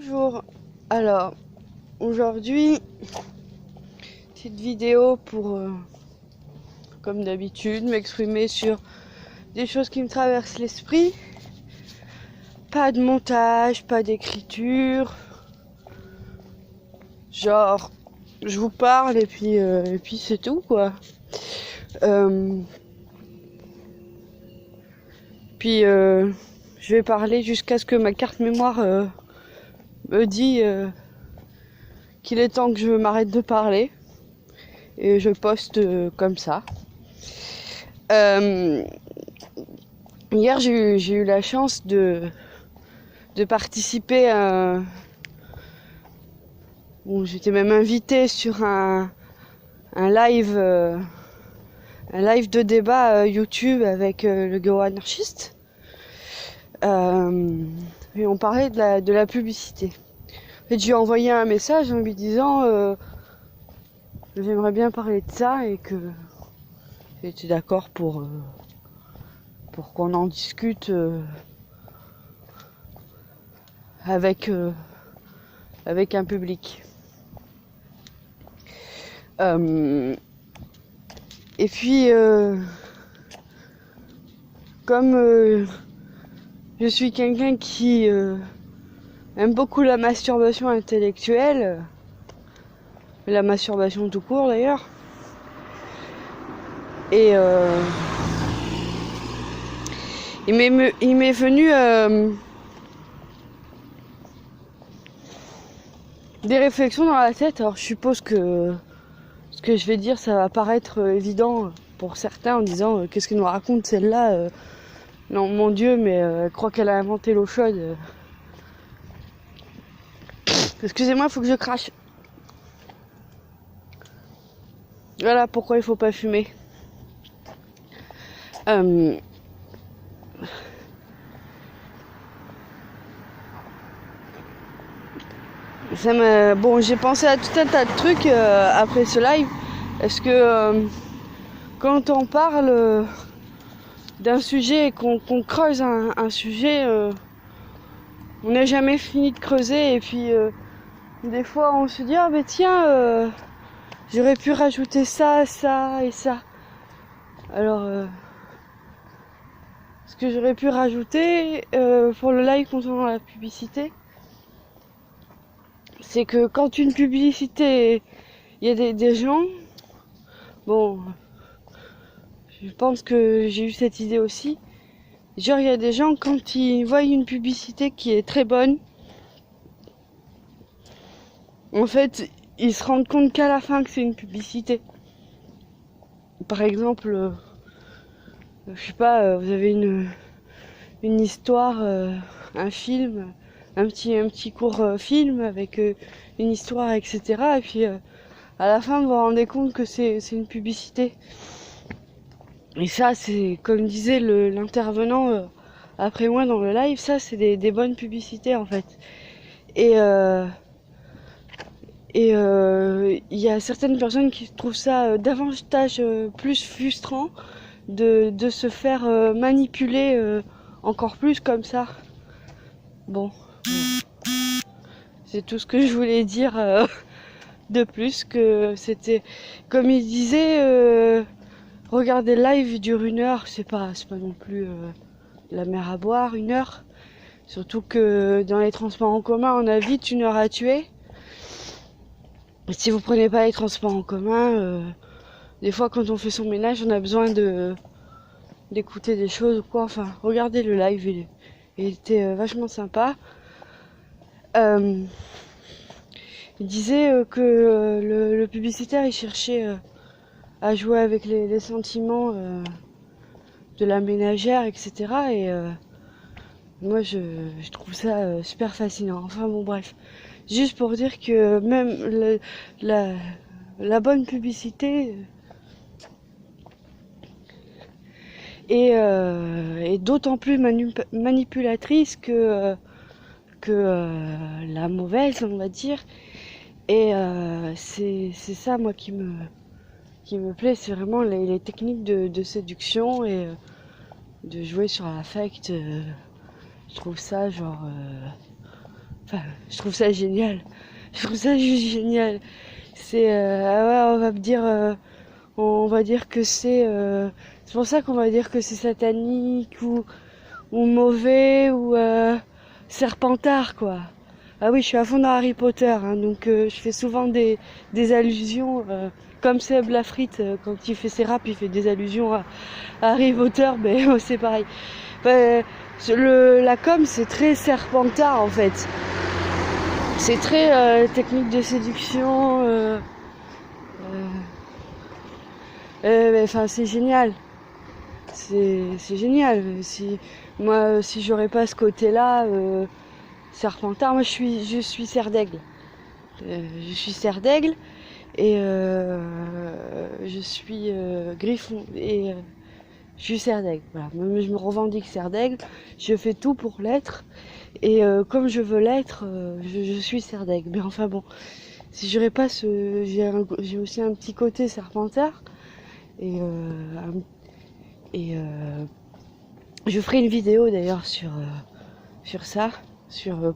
Bonjour, alors aujourd'hui cette vidéo pour comme d'habitude m'exprimer sur des choses qui me traversent l'esprit. Pas de montage, pas d'écriture, genre je vous parle et puis c'est tout quoi. Je vais parler jusqu'à ce que ma carte mémoire me dit qu'il est temps que je m'arrête de parler et je poste comme ça. Hier j'ai eu la chance de participer à... Bon, j'étais même invitée sur un live de débat YouTube avec le Go Anarchiste. Et on parlait de la publicité. En fait, j'ai envoyé un message en lui disant j'aimerais bien parler de ça et que j'étais d'accord pour qu'on en discute avec un public. Et puis, comme je suis quelqu'un qui aime beaucoup la masturbation intellectuelle, la masturbation tout court d'ailleurs, et il m'est venu des réflexions dans la tête. Alors je suppose que ce que je vais dire ça va paraître évident pour certains en disant qu'est-ce qu'elle nous raconte celle-là, non mon Dieu mais elle croit qu'elle a inventé l'eau chaude. Excusez-moi, faut que je crache. Voilà pourquoi il faut pas fumer. Bon, j'ai pensé à tout un tas de trucs après ce live. Est-ce que quand on parle d'un sujet et qu'on creuse un sujet, on n'a jamais fini de creuser et puis des fois on se dit ah mais tiens j'aurais pu rajouter ça, ça et ça. Alors ce que j'aurais pu rajouter pour le live concernant la publicité, c'est que quand une publicité, il y a des gens, bon, je pense que j'ai eu cette idée aussi, genre il y a des gens quand ils voient une publicité qui est très bonne, en fait ils se rendent compte qu'à la fin que c'est une publicité. Par exemple, je sais pas, vous avez une histoire, un film, un petit court film avec une histoire, etc. Et puis à la fin, vous vous rendez compte que c'est une publicité. Et ça, c'est comme disait l'intervenant après moi dans le live, ça c'est des bonnes publicités en fait. Et il y a certaines personnes qui trouvent ça davantage plus frustrant de se faire manipuler encore plus comme ça. Bon, c'est tout ce que je voulais dire de plus, que c'était comme il disait, regarder le live dure 1 heure, c'est pas non plus la mer à boire 1 heure, surtout que dans les transports en commun on a vite 1 heure à tuer. Et si vous prenez pas les transports en commun, des fois quand on fait son ménage on a besoin d'écouter des choses ou quoi. Enfin, regardez le live, il était vachement sympa. Il disait que le publicitaire il cherchait à jouer avec les sentiments de la ménagère, etc. Et moi je trouve ça super fascinant. Enfin bon bref, juste pour dire que même la bonne publicité est d'autant plus manipulatrice que la mauvaise, on va dire. Et c'est ça moi qui me plaît, c'est vraiment les techniques de séduction et de jouer sur l'affect. Je trouve ça genre Enfin, je trouve ça génial. Je trouve ça juste génial. C'est, ouais, on va me dire, on va dire que c'est pour ça qu'on va dire que c'est satanique ou mauvais ou serpentard, quoi. Ah oui, je suis à fond dans Harry Potter, hein, donc je fais souvent des allusions, comme Seb Lafrite, quand il fait ses raps, il fait des allusions à Harry Potter, mais c'est pareil. La com, c'est très serpentard, en fait. C'est très technique de séduction. Enfin, c'est génial. C'est génial. Si j'aurais pas ce côté-là, serpentard, moi je suis cerf d'aigle. Je suis cerf d'aigle et je suis griffon et je suis cerf d'aigle. Voilà. Moi, je me revendique cerf d'aigle. Je fais tout pour l'être et comme je veux l'être, je suis cerf d'aigle. Mais enfin bon, si j'aurais pas j'ai aussi un petit côté serpentard et je ferai une vidéo d'ailleurs sur ça.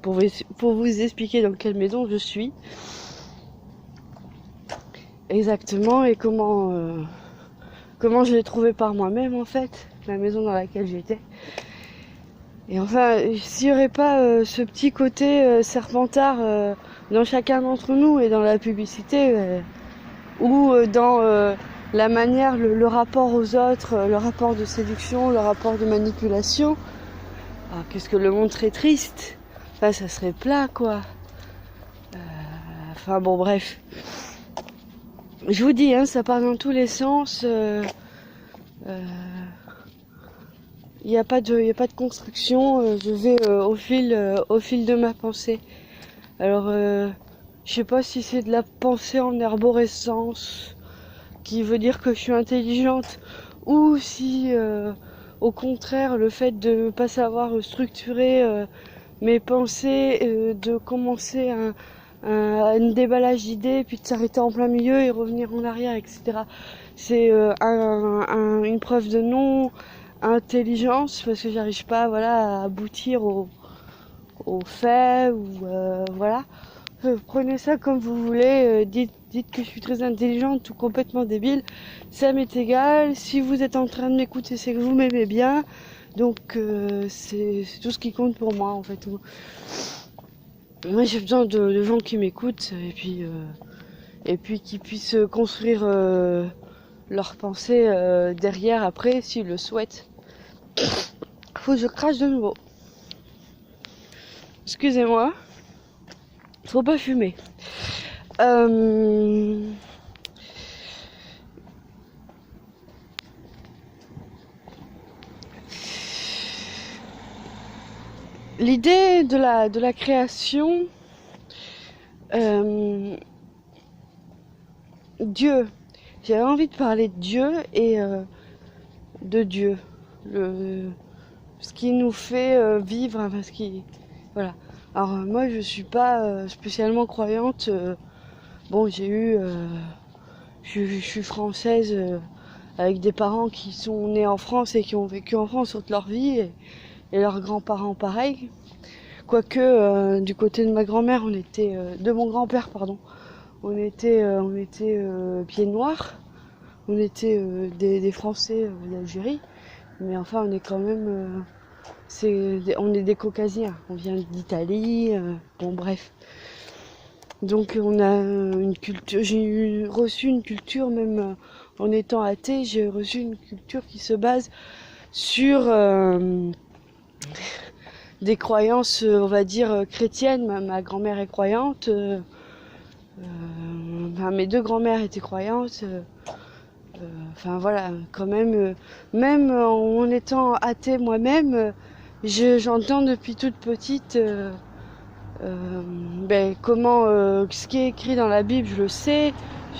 Pour vous expliquer dans quelle maison je suis exactement et comment je l'ai trouvé par moi-même en fait, la maison dans laquelle j'étais. Et enfin, s'il n'y aurait pas ce petit côté serpentard dans chacun d'entre nous et dans la publicité ou dans la manière, le rapport aux autres, le rapport de séduction, le rapport de manipulation, alors, qu'est-ce que le monde serait triste. Enfin, ça serait plat, quoi. Enfin, bon, bref. Je vous dis, hein, ça part dans tous les sens. Il n'y a pas de construction. Je vais au fil de ma pensée. Alors, je sais pas si c'est de la pensée en arborescence, qui veut dire que je suis intelligente, ou si, au contraire, le fait de ne pas savoir structurer mes pensées, de commencer un déballage d'idées, puis de s'arrêter en plein milieu et revenir en arrière, etc. C'est une preuve de non-intelligence, parce que j'arrive pas, voilà, à aboutir aux faits, ou voilà. Prenez ça comme vous voulez, dites que je suis très intelligente ou complètement débile, ça m'est égal. Si vous êtes en train de m'écouter, c'est que vous m'aimez bien. Donc c'est tout ce qui compte pour moi en fait. Moi j'ai besoin de gens qui m'écoutent et puis qui puissent construire leurs pensées derrière après s'ils le souhaitent. Faut que je crache de nouveau. Excusez-moi. Faut pas fumer. L'idée de la création, Dieu. J'avais envie de parler de Dieu et de Dieu. Ce qui nous fait vivre, enfin, voilà. Alors moi je suis pas spécialement croyante. Bon, je suis française avec des parents qui sont nés en France et qui ont vécu en France toute leur vie et leurs grands-parents pareil. Quoique du côté de ma grand-mère, de mon grand-père pardon, on était pieds noirs, on était des Français d'Algérie, mais enfin on est quand même on est des Caucasiens, on vient d'Italie, bon bref. Donc on a une culture, j'ai reçu une culture même en étant athée, j'ai reçu une culture qui se base sur des croyances, on va dire chrétiennes. Ma grand-mère est croyante, mes deux grand-mères étaient croyantes. Enfin voilà, quand même, même en étant athée moi-même, j'entends depuis toute petite. Comment ce qui est écrit dans la Bible, je le sais.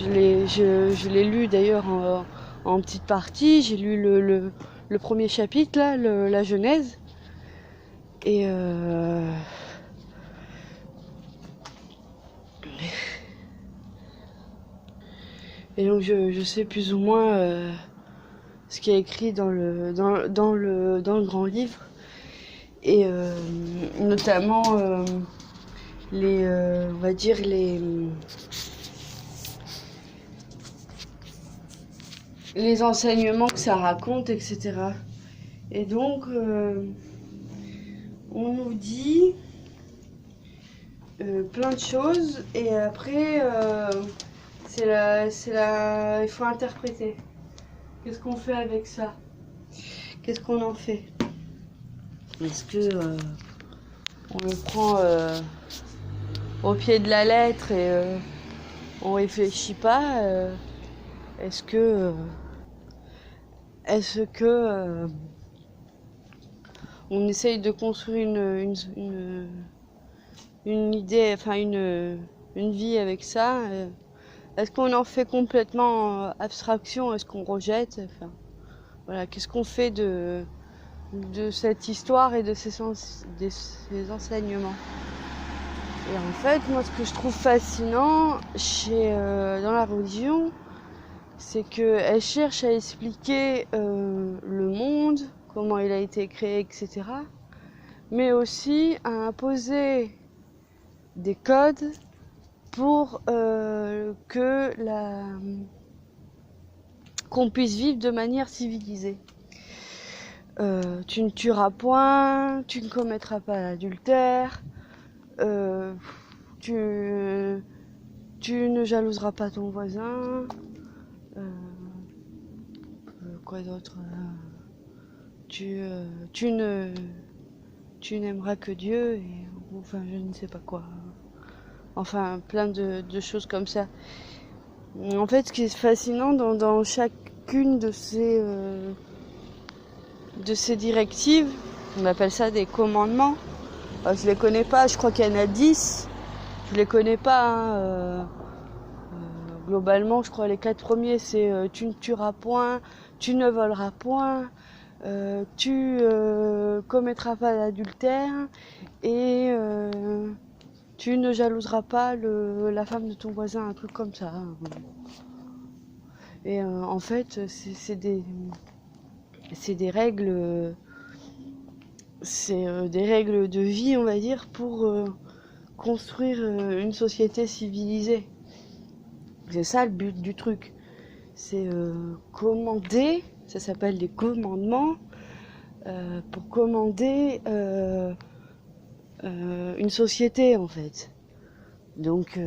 Je l'ai lu d'ailleurs en petite partie. J'ai lu le premier chapitre là, la Genèse. Et donc je sais plus ou moins ce qui est écrit dans le grand livre. Et notamment on va dire les enseignements que ça raconte, etc. Et donc, on nous dit plein de choses, et après, il faut interpréter. Qu'est-ce qu'on fait avec ça? Qu'est-ce qu'on en fait? Est-ce que on le prend au pied de la lettre et on réfléchit pas? Est-ce que on essaye de construire une idée, enfin une vie avec ça? Est-ce qu'on en fait complètement abstraction? Est-ce qu'on rejette? Enfin, voilà, qu'est-ce qu'on fait de cette histoire et de ces enseignements? Et en fait, moi, ce que je trouve fascinant dans la religion, c'est qu'elle cherche à expliquer le monde, comment il a été créé, etc. Mais aussi à imposer des codes pour qu'on puisse vivre de manière civilisée. Tu ne tueras point, tu ne commettras pas l'adultère, tu ne jalouseras pas ton voisin, quoi d'autre, tu n'aimeras que Dieu, et enfin je ne sais pas quoi, enfin plein de choses comme ça. En fait, ce qui est fascinant dans chacune de ces directives, on appelle ça des commandements. Je les connais pas, je crois qu'il y en a 10. Je les connais pas, hein. Globalement, je crois les 4 premiers, c'est tu ne tueras point, tu ne voleras point, tu commettras pas l'adultère, et tu ne jalouseras pas la femme de ton voisin, un truc comme ça. Et en fait, c'est des règles, des règles de vie, on va dire, pour construire une société civilisée. C'est ça le but du truc. C'est commander, ça s'appelle des commandements, pour commander une société, en fait. Donc,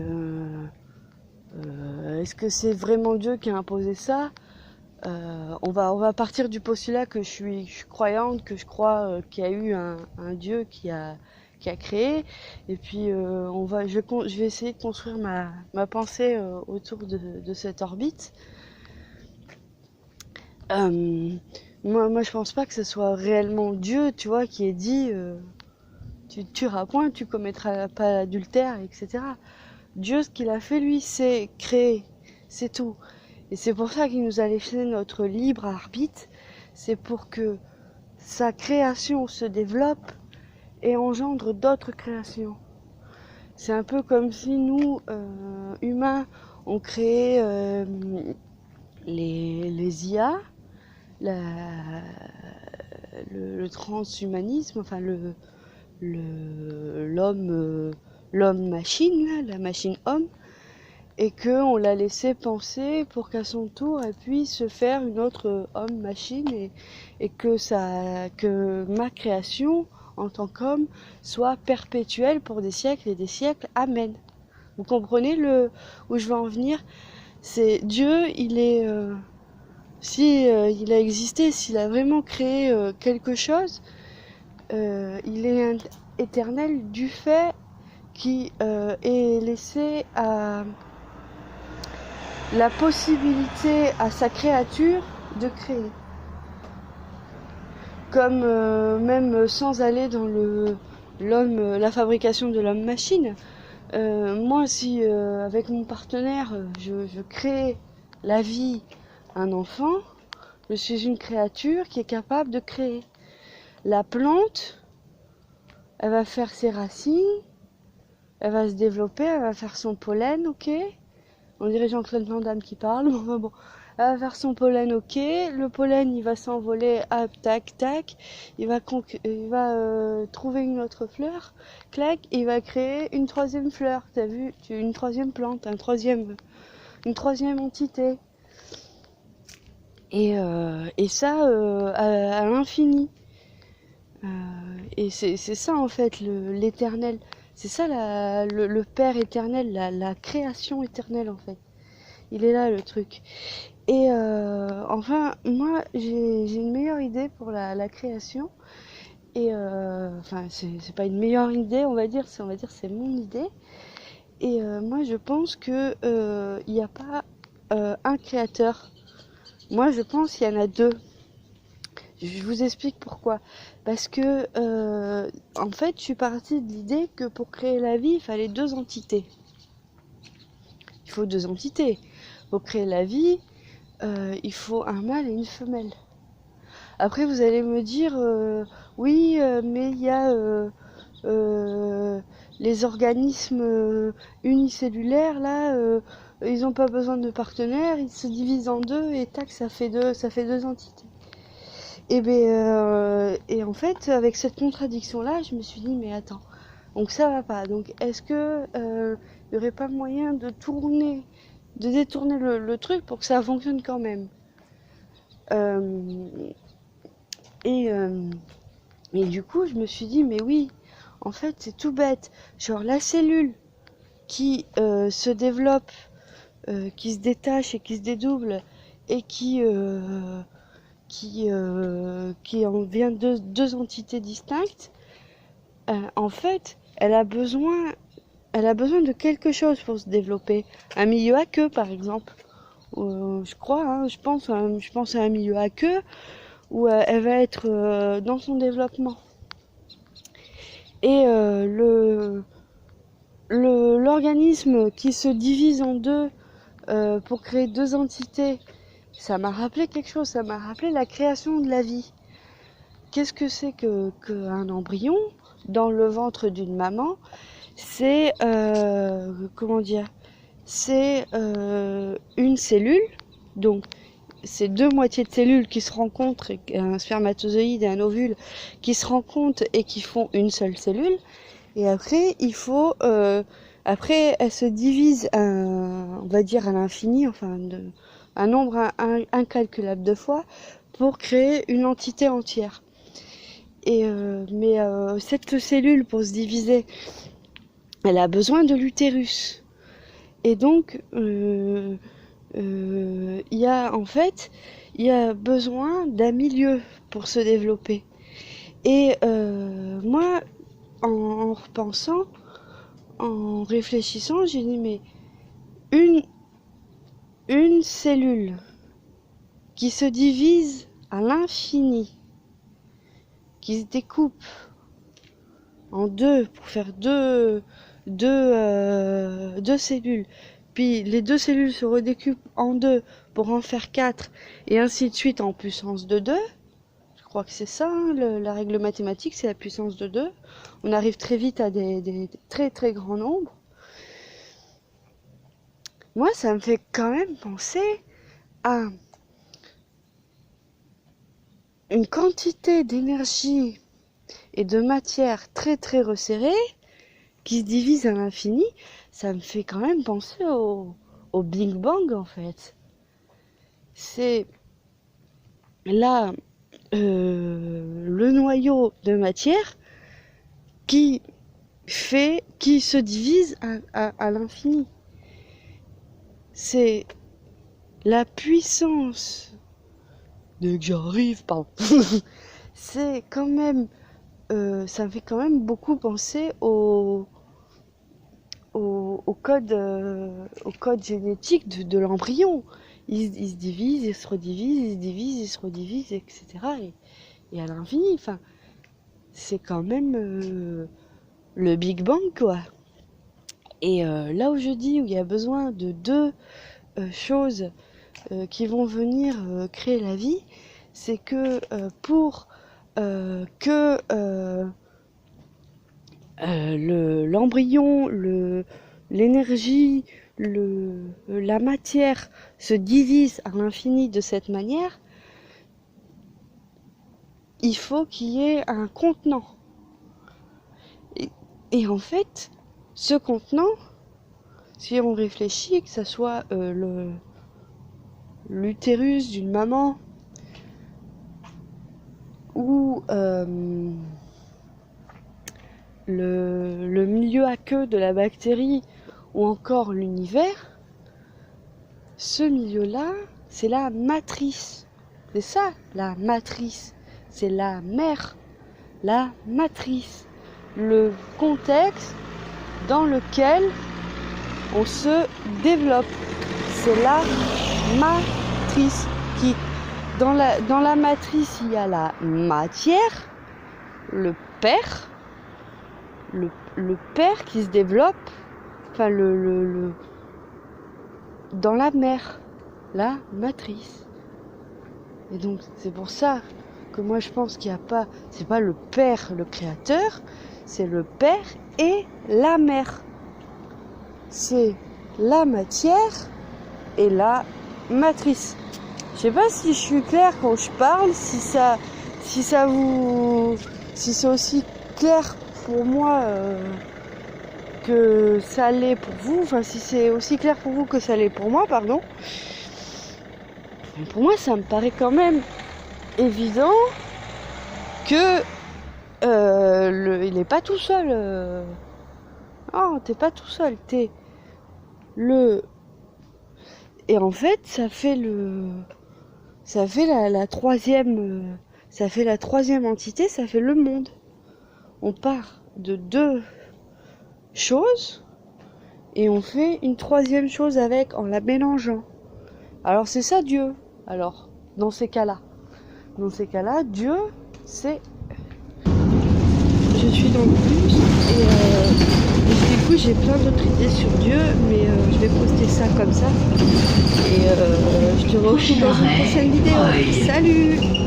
est-ce que c'est vraiment Dieu qui a imposé ça? On va partir du postulat que je suis croyante, que je crois qu'il y a eu un Dieu qui a créé, et puis je vais essayer de construire ma pensée autour de cette orbite. Moi je pense pas que ce soit réellement Dieu, tu vois, qui ait dit tu tueras point, tu commettras pas l'adultère, etc. Dieu, ce qu'il a fait, lui, c'est créer, c'est tout. Et c'est pour ça qu'il nous a laissé notre libre arbitre. C'est pour que sa création se développe et engendre d'autres créations. C'est un peu comme si nous, humains, on créait les IA, le transhumanisme, enfin l'homme machine, la machine homme, et qu'on l'a laissé penser pour qu'à son tour elle puisse se faire une autre homme-machine, et que ma création en tant qu'homme soit perpétuelle pour des siècles et des siècles. Amen. Vous comprenez où je veux en venir? C'est Dieu, il est il a existé, s'il a vraiment créé quelque chose, il est éternel du fait qui est laissé à la possibilité à sa créature de créer. Comme même sans aller dans la fabrication de l'homme-machine. Moi, si avec mon partenaire, je crée la vie, un enfant, je suis une créature qui est capable de créer. La plante, elle va faire ses racines, elle va se développer, elle va faire son pollen, ok? On dirait Jean-Claude Van Damme qui parle, enfin bon. elle va faire son pollen, ok, le pollen il va s'envoler, hop, tac, tac, il va trouver une autre fleur, clac, et il va créer une troisième fleur, t'as vu, une troisième plante, une troisième entité. Et ça à l'infini. Et c'est ça en fait l'éternel. C'est ça le Père éternel, la création éternelle en fait. Il est là le truc. Et enfin, moi j'ai une meilleure idée pour la création. Et enfin, c'est pas une meilleure idée, on va dire c'est mon idée. Et moi je pense que il n'y a pas un créateur. Moi je pense qu'il y en a deux. Je vous explique pourquoi. Parce que, en fait, je suis partie de l'idée que pour créer la vie, il fallait deux entités. Il faut deux entités. Pour créer la vie, il faut un mâle et une femelle. Après, vous allez me dire, oui, mais il y a les organismes unicellulaires, là, ils n'ont pas besoin de partenaires, ils se divisent en deux et tac, ça fait deux entités. Et en fait, avec cette contradiction-là, je me suis dit, mais attends, donc ça va pas. Donc est-ce que y aurait pas moyen de détourner le truc pour que ça fonctionne quand même? Euh, et, euh, et du coup, je me suis dit, mais oui, en fait, c'est tout bête. Genre la cellule qui se développe, qui se détache et qui se dédouble et qui en vient de deux entités distinctes, en fait, elle a besoin de quelque chose pour se développer. Un milieu aqueux, par exemple. Je crois, hein, je pense à un milieu aqueux où elle va être dans son développement. Et l'organisme qui se divise en deux pour créer deux entités, ça m'a rappelé quelque chose, ça m'a rappelé la création de la vie. Qu'est-ce que c'est qu'un embryon dans le ventre d'une maman? C'est comment dire? C'est une cellule, donc c'est deux moitiés de cellules qui se rencontrent, un spermatozoïde et un ovule qui se rencontrent et qui font une seule cellule. Et après, après, elles se divisent, on va dire à l'infini, enfin un nombre incalculable de fois pour créer une entité entière. Mais cette cellule, pour se diviser, elle a besoin de l'utérus. Et donc, il y a besoin d'un milieu pour se développer. Et moi, en repensant, en réfléchissant, j'ai dit, mais une cellule qui se divise à l'infini, qui se découpe en deux pour faire deux cellules, puis les deux cellules se redécoupent en deux pour en faire 4, et ainsi de suite en puissance de 2. Je crois que c'est ça, hein, la règle mathématique, c'est la puissance de 2. On arrive très vite à des très très grands nombres. Moi, ça me fait quand même penser à une quantité d'énergie et de matière très très resserrée qui se divise à l'infini. Ça me fait quand même penser au Big Bang en fait. C'est là le noyau de matière qui se divise à l'infini. C'est la puissance. Dès que j'arrive, pardon. C'est quand même, ça me fait quand même beaucoup penser au code génétique de l'embryon. Il se divise, il se redivise, il se divise, il se redivise, etc. Et à l'infini, enfin, c'est quand même le Big Bang, quoi. Et là où je dis où il y a besoin de deux choses qui vont venir créer la vie, c'est que pour que l'embryon, l'énergie, la matière se divise à l'infini de cette manière, il faut qu'il y ait un contenant. Et en fait, ce contenant, si on réfléchit, que ce soit l'utérus d'une maman ou le milieu aqueux de la bactérie ou encore l'univers, ce milieu-là, c'est la matrice. C'est ça, la matrice. C'est la mère, la matrice. Le contexte dans lequel on se développe. C'est la matrice qui, dans la matrice, il y a la matière, le père qui se développe, enfin dans la mère, la matrice. Et donc c'est pour ça que moi je pense qu'il n'y a pas, c'est pas le père le créateur, c'est le père et la mère. C'est la matière et la matrice. Je sais pas si je suis claire quand je parle, si c'est aussi clair pour moi que ça l'est pour vous, enfin si c'est aussi clair pour vous que ça l'est pour moi, pardon. Mais pour moi ça me paraît quand même évident que il est pas tout seul. Oh, t'es pas tout seul, t'es et en fait ça fait la troisième entité, ça fait le monde. On part de deux choses et on fait une troisième chose avec en la mélangeant. Alors c'est ça Dieu. Alors dans ces cas-là, Dieu c'est... Je suis dans le bus et du coup j'ai plein d'autres idées sur Dieu, mais je vais poster ça comme ça et je te retrouve dans une prochaine vidéo. Salut!